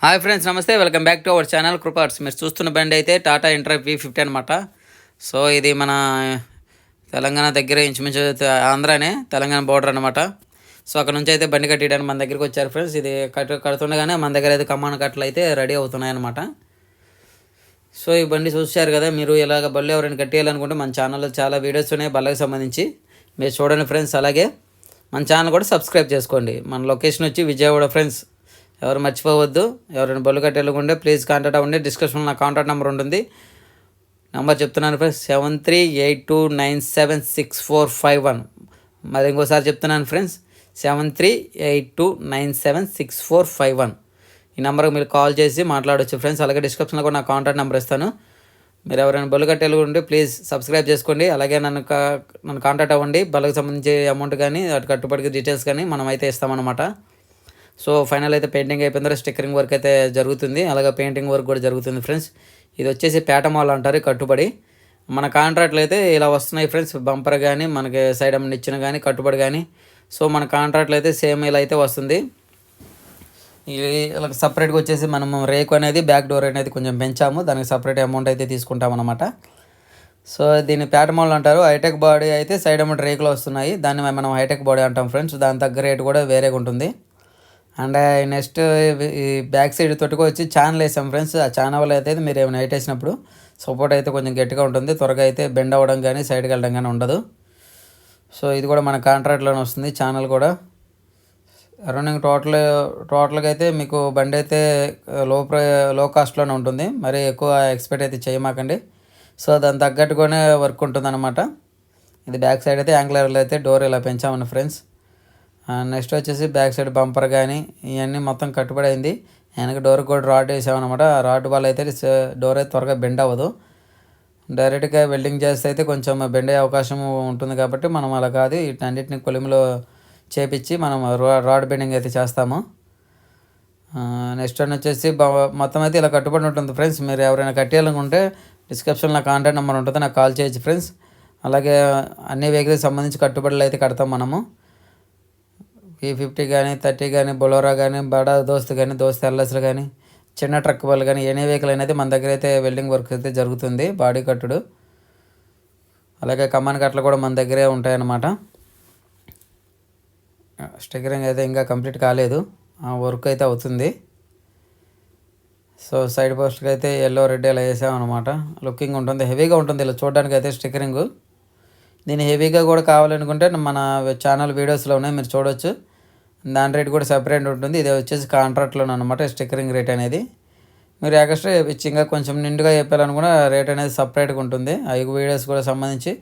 Hi friends, నమస్తే. Welcome back to our channel కృపార్ట్స్. మీరు చూస్తున్న బండి అయితే టాటా ఇంట్రా V50 అనమాట. సో ఇది మన తెలంగాణ దగ్గర ఇంచుమించు ఆంధ్రానే, తెలంగాణ బోర్డర్ అనమాట. సో అక్కడ నుంచి అయితే బండి కట్టేయడానికి మన దగ్గరికి వచ్చారు ఫ్రెండ్స్. ఇది కడుతుండగానే మన దగ్గర అయితే కమాన్ కట్టలు అయితే రెడీ అవుతున్నాయి అనమాట. సో ఈ బండి చూశారు కదా, మీరు ఇలాగ బళ్ళు ఎవరైనా కట్టేయాలనుకుంటే మన ఛానల్లో చాలా వీడియోస్ ఉన్నాయి బళ్ళకి సంబంధించి, మీరు చూడండి ఫ్రెండ్స్. అలాగే మన ఛానల్ కూడా సబ్స్క్రైబ్ చేసుకోండి. మన లొకేషన్ వచ్చి విజయవాడ ఫ్రెండ్స్. ఎవరు మర్చిపోవద్దు. ఎవరైనా బళ్ళు కట్టేళ్ళకుంటే ప్లీజ్ కాంటాక్ట్ అవ్వండి. డిస్క్రిప్షన్లో నా కాంటాక్ట్ నెంబర్ ఉంటుంది. నెంబర్ చెప్తున్నాను ఫ్రెండ్స్, 7382976451. మరి ఇంకోసారి చెప్తున్నాను ఫ్రెండ్స్, 7382976451. ఈ నెంబర్కి మీరు కాల్ చేసి మాట్లాడవచ్చు ఫ్రెండ్స్. అలాగే డిస్క్రిప్షన్లో కూడా నా కాంటాక్ట్ నెంబర్ ఇస్తాను. మీరు ఎవరైనా బళ్ళు కట్టేళ్ళకుంటే ప్లీజ్ సబ్స్క్రైబ్ చేసుకోండి. అలాగే నన్ను కాంటాక్ట్ అవ్వండి. బళ్ళకి సంబంధించి అమౌంట్ కానీ అటు కట్టుబడికి డీటెయిల్స్ కానీ మనం అయితే ఇస్తామన్నమాట. సో ఫైనల్ అయితే పెయింటింగ్ అయిపోయిన తర్వాత స్టిక్కరింగ్ వర్క్ అయితే జరుగుతుంది. అలాగే పెయింటింగ్ వర్క్ కూడా జరుగుతుంది ఫ్రెండ్స్. ఇది వచ్చేసి పేట మాల్ అంటారు కట్టుబడి. మన కాంట్రాక్ట్లు అయితే ఇలా వస్తున్నాయి ఫ్రెండ్స్. బంపర్ కానీ మనకి సైడ్ అమ్మ ఇచ్చిన కానీ కట్టుబడి కానీ. సో మన కాంట్రాక్ట్లు అయితే సేమ్ ఇలా అయితే వస్తుంది. ఇలా సపరేట్గా వచ్చేసి మనం రేకు అనేది బ్యాక్ డోర్ అనేది కొంచెం పెంచాము. దానికి సపరేట్ అమౌంట్ అయితే తీసుకుంటాం అన్నమాట. సో దీన్ని పేట మాల్ అంటారు. హైటెక్ బాడీ అయితే సైడ్ అమౌంట్ రేకులు వస్తున్నాయి, దాన్ని మనం హైటెక్ బాడీ అంటాం ఫ్రెండ్స్. దాని తగ్గ రేటు కూడా వేరేగా ఉంటుంది. అండ్ నెక్స్ట్ ఈ బ్యాక్ సైడ్ తొట్టుకు వచ్చి ఛానల్ వేసాం ఫ్రెండ్స్. ఆ ఛానల్ అయితే మీరు ఏమైనా హైట్ వేసినప్పుడు సపోర్ట్ అయితే కొంచెం గట్టిగా ఉంటుంది, త్వరగా అయితే బెండ్ అవ్వడం కానీ సైడ్కి వెళ్ళడం కానీ ఉండదు. సో ఇది కూడా మన కాంట్రాక్ట్లోనే వస్తుంది ఛానల్ కూడా. రన్నింగ్ టోటల్గా అయితే మీకు బండి అయితే లో కాస్ట్లోనే ఉంటుంది. మరి ఎక్కువ ఎక్స్పెక్ట్ అయితే చేయమాకండి. సో దాని తగ్గట్టుగానే వర్క్ ఉంటుంది అనమాట. ఇది బ్యాక్ సైడ్ అయితే యాంగ్లర్లో అయితే డోర్ ఇలా పెంచామని ఫ్రెండ్స్. నెక్స్ట్ వచ్చేసి బ్యాక్ సైడ్ బంపర్ కానీ ఇవన్నీ మొత్తం కట్టుబడి అయింది. వెనక డోర్ కూడా రాడ్ వేసామన్నమాట. ఆ రాడ్ వల్ల అయితే డోర్ అయితే త్వరగా బెండ్ అవ్వదు. డైరెక్ట్గా వెల్డింగ్ చేస్తే అయితే కొంచెం బెండ్ అయ్యే అవకాశం ఉంటుంది కాబట్టి మనం అలా కాదు, వీటన్నిటిని కొలిమిలో చేపించి మనం రాడ్ బెండింగ్ అయితే చేస్తాము. నెక్స్ట్ అని వచ్చేసి మొత్తం అయితే ఇలా కట్టుబడి ఉంటుంది ఫ్రెండ్స్. మీరు ఎవరైనా కట్టేయాలనుకుంటే డిస్క్రిప్షన్లో నా కాంటాక్ట్ నెంబర్ ఉంటుంది, నాకు కాల్ చేయొచ్చు ఫ్రెండ్స్. అలాగే అన్ని వెహికల్కి సంబంధించి కట్టుబడులు అయితే కడతాం మనము. V50 కానీ 30 కానీ బొలోరా కానీ బడా దోస్త్ కానీ దోస్త్ ఎల్ఎస్లు కానీ చిన్న ట్రక్ వాళ్ళు కానీ ఎనీ వెహికల్ అనేది మన దగ్గర అయితే వెల్డింగ్ వర్క్ అయితే జరుగుతుంది, బాడీ కట్టుడు. అలాగే కమాన్ కట్టలు కూడా మన దగ్గరే ఉంటాయన్నమాట. స్టిక్కరింగ్ అయితే ఇంకా కంప్లీట్ కాలేదు, వర్క్ అయితే అవుతుంది. సో సైడ్ పోస్ట్కి అయితే ఎల్లో రెడ్ ఇలా వేసామన్నమాట. లుకింగ్ ఉంటుంది, హెవీగా ఉంటుంది ఇలా చూడడానికి అయితే స్టిక్కరింగ్. దీన్ని హెవీగా కూడా కావాలనుకుంటే మన ఛానల్ వీడియోస్లో ఉన్నాయి, మీరు చూడవచ్చు. దాని రేట్ కూడా సెపరేట్ ఉంటుంది. ఇది వచ్చేసి కాంట్రాక్ట్లో అనమాట స్టిక్కరింగ్ రేట్ అనేది. మీరు ఎక్స్ట్రా ఇంకా కొంచెం నిండుగా చెప్పాలనుకున్న రేట్ అనేది సపరేట్గా ఉంటుంది. అవి వీడియోస్ కూడా సంబంధించి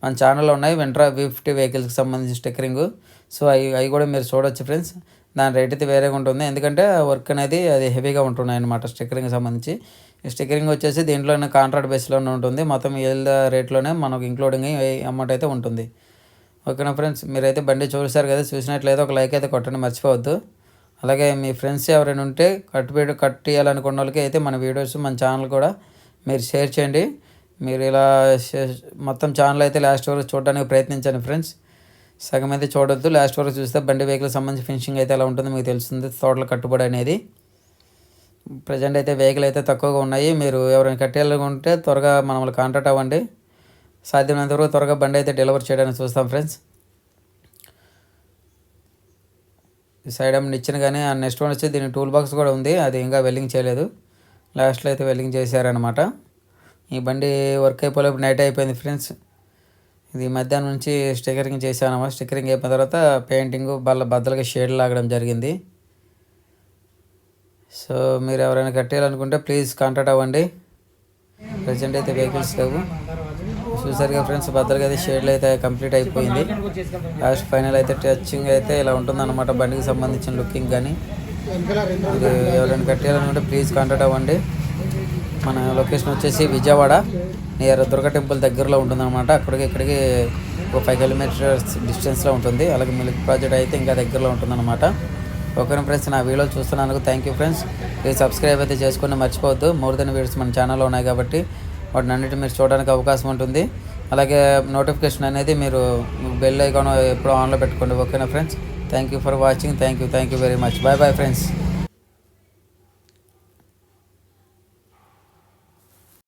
మన ఛానల్లో ఉన్నాయి. ఇంట్రా V50 వెహికల్స్కి సంబంధించి స్టిక్కరింగ్. సో అవి కూడా మీరు చూడవచ్చు ఫ్రెండ్స్. దాని రేట్ అయితే వేరేగా ఉంటుంది, ఎందుకంటే వర్క్ అనేది అది హెవీగా ఉంటున్నాయి అనమాట స్టిక్కరింగ్ సంబంధించి. ఈ స్టిక్కరింగ్ వచ్చేసి దీంట్లోనే కాంట్రాక్ట్ బేస్లోనే ఉంటుంది. మొత్తం రేట్లోనే మనకు ఇంక్లూడింగ్ అమౌంట్ అయితే ఉంటుంది. ఓకేనా ఫ్రెండ్స్, మీరైతే బండి చూసారు కదా, చూసినట్లయితే ఒక లైక్ అయితే కొట్టండి మర్చిపోవద్దు. అలాగే మీ ఫ్రెండ్స్ ఎవరైనా ఉంటే కట్టేయాలనుకున్న వాళ్ళకి అయితే మన వీడియోస్ మన ఛానల్ కూడా మీరు షేర్ చేయండి. మీరు ఇలా మొత్తం ఛానల్ అయితే లాస్ట్ వరకు చూడడానికి ప్రయత్నించండి ఫ్రెండ్స్. సగం అయితే చూడొద్దు, లాస్ట్ వరకు చూస్తే బండి వెహికల్ సంబంధించి ఫినిషింగ్ అయితే ఎలా ఉంటుందో మీకు తెలుస్తుంది. తోటలు కట్టుబడి అనేది ప్రజెంట్ అయితే వెహికల్ అయితే తక్కువగా ఉన్నాయి. మీరు ఎవరైనా కట్టేయాలనుకుంటే త్వరగా మనల్ని కాంటాక్ట్ అవ్వండి. సాధ్యమైనంత వరకు త్వరగా బండి అయితే డెలివర్ చేయడానికి చూస్తాం ఫ్రెండ్స్. ఈ సైడ్ ఏమైనా ఇచ్చిన కానీ ఆ నెక్స్ట్ వన్ వచ్చి దీని టూల్ బాక్స్ కూడా ఉంది, అది ఇంకా వెల్డింగ్ చేయలేదు. లాస్ట్లో అయితే వెల్డింగ్ చేశారనమాట. ఈ బండి వర్క్ అయిపోలేదు, నైట్ అయిపోయింది ఫ్రెండ్స్. ఇది మధ్యాహ్నం నుంచి స్టిక్కరింగ్ చేశాను. స్టిక్కరింగ్ అయిపోయిన తర్వాత పెయింటింగ్ బద్దలుగా షేడ్ లాగడం జరిగింది. సో మీరు ఎవరైనా కట్టేయాలనుకుంటే ప్లీజ్ కాంటాక్ట్ అవ్వండి. ప్రజెంట్ అయితే వెహికల్స్ లేవు. చూసారుగా ఫ్రెండ్స్, బద్దలుగా అయితే షేడ్లు అయితే కంప్లీట్ అయిపోయింది. లాస్ట్ ఫైనల్ అయితే టచింగ్ అయితే ఇలా ఉంటుందన్నమాట బండికి సంబంధించిన లుకింగ్. కానీ మీరు ఎవరైనా కట్టేయాలనుకుంటే ప్లీజ్ కాంటాక్ట్ అవ్వండి. మన లొకేషన్ వచ్చేసి విజయవాడ నియర్ దుర్గా టెంపుల్ దగ్గరలో ఉంటుందన్నమాట. ఇక్కడికి ఒక 5 కిలోమీటర్స్ డిస్టెన్స్లో ఉంటుంది. అలాగే మిల్క్ ప్రాజెక్ట్ అయితే ఇంకా దగ్గరలో ఉంటుందన్నమాట. ఓకేనా ఫ్రెండ్స్, నా వీడియో చూస్తున్నందుకు thank you friends. Please subscribe అయితే చేసుకుని మర్చిపోవద్దు. మోర్ దెన్ వీడియోస్ మన ఛానల్లో ఉన్నాయి కాబట్టి వాటిని అన్నిటి మీరు చూడడానికి అవకాశం ఉంటుంది. అలాగే నోటిఫికేషన్ అనేది మీరు బెల్ ఐకాన్ ఎప్పుడూ ఆన్లో పెట్టుకోండి. ఓకేనా friends, thank you for watching. Thank you very much. Bye friends.